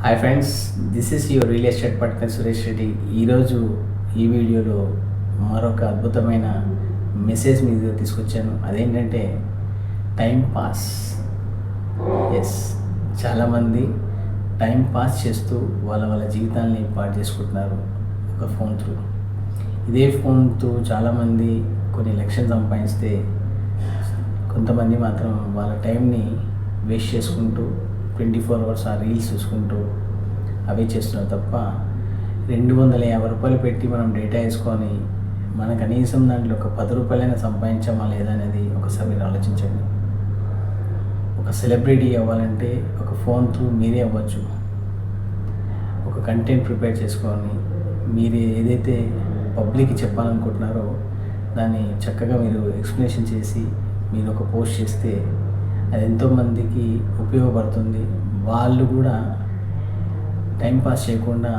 Hi friends, this is your real estate partner Suresh Reddy. ఈరోజు ఈ వీడియోలో మరొక అద్భుతమైన మెసేజ్ మీ దగ్గర తీసుకొచ్చాను. అదేంటంటే టైం పాస్. ఎస్, చాలామంది టైం పాస్ చేస్తూ వాళ్ళ జీవితాన్ని పాడు చేసుకుంటున్నారు ఒక ఫోన్ త్రూ. ఇదే ఫోన్తో చాలామంది కొన్ని లక్షలు సంపాదిస్తే, కొంతమంది మాత్రం వాళ్ళ టైంని వేస్ట్ చేసుకుంటూ 24 అవర్స్ ఆ రీల్స్ చూసుకుంటూ అవే చేస్తున్నారు తప్ప 250 రూపాయలు పెట్టి మనం డేటా వేసుకొని మన కనీసం దాంట్లో ఒక 10 రూపాయలైనా సంపాదించామా లేదా అనేది ఒకసారి మీరు ఆలోచించండి. ఒక సెలబ్రిటీ అవ్వాలంటే ఒక ఫోన్ త్రూ మీరే అవ్వచ్చు. ఒక కంటెంట్ ప్రిపేర్ చేసుకొని మీరు ఏదైతే పబ్లిక్కి చెప్పాలనుకుంటున్నారో దాన్ని చక్కగా మీరు ఎక్స్ప్లెనేషన్ చేసి మీరు ఒక పోస్ట్ చేస్తే అది ఎంతోమందికి ఉపయోగపడుతుంది. వాళ్ళు కూడా టైంపాస్ చేయకుండా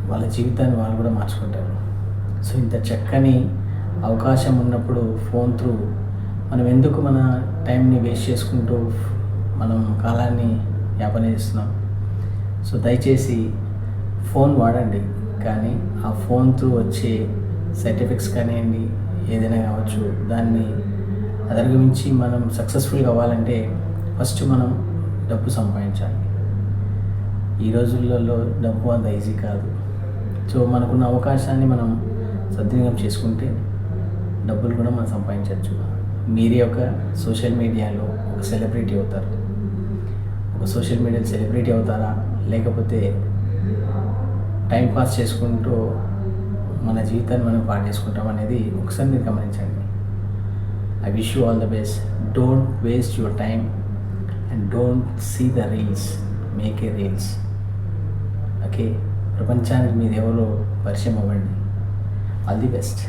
వాళ్ళ జీవితాన్ని వాళ్ళు కూడా మార్చుకుంటారు. సో ఇంత చక్కని అవకాశం ఉన్నప్పుడు ఫోన్ త్రూ మనం ఎందుకు మన టైంని వేస్ట్ చేసుకుంటూ మనం కాలాన్ని యాపన చేస్తున్నాం? సో దయచేసి ఫోన్ వాడండి, కానీ ఆ ఫోన్ త్రూ వచ్చే సర్టిఫికెట్స్ కానివ్వండి, ఏదైనా కావచ్చు, దాన్ని అధిగమించి మనం సక్సెస్ఫుల్గా అవ్వాలంటే ఫస్ట్ మనం డబ్బు సంపాదించాలి. ఈ రోజులలో డబ్బు అంత ఈజీ కాదు. సో మనకున్న అవకాశాన్ని మనం సద్వినియోగం చేసుకుంటే డబ్బులు కూడా మనం సంపాదించవచ్చు. మీరే ఒక సోషల్ మీడియాలో ఒక సెలబ్రిటీ అవుతారు. ఒక సోషల్ మీడియాలో సెలబ్రిటీ అవుతారా, లేకపోతే టైంపాస్ చేసుకుంటూ మన జీవితాన్ని మనం పాడు చేసుకుంటాం అనేది ఒకసారి మీరు గమనించండి. I wish you all the best. Don't waste your time and don't see the reels. Make a reels. Okay? ప్రపంచానికి మీరు ఎవరో పరిచయం అవ్వండి. All the best.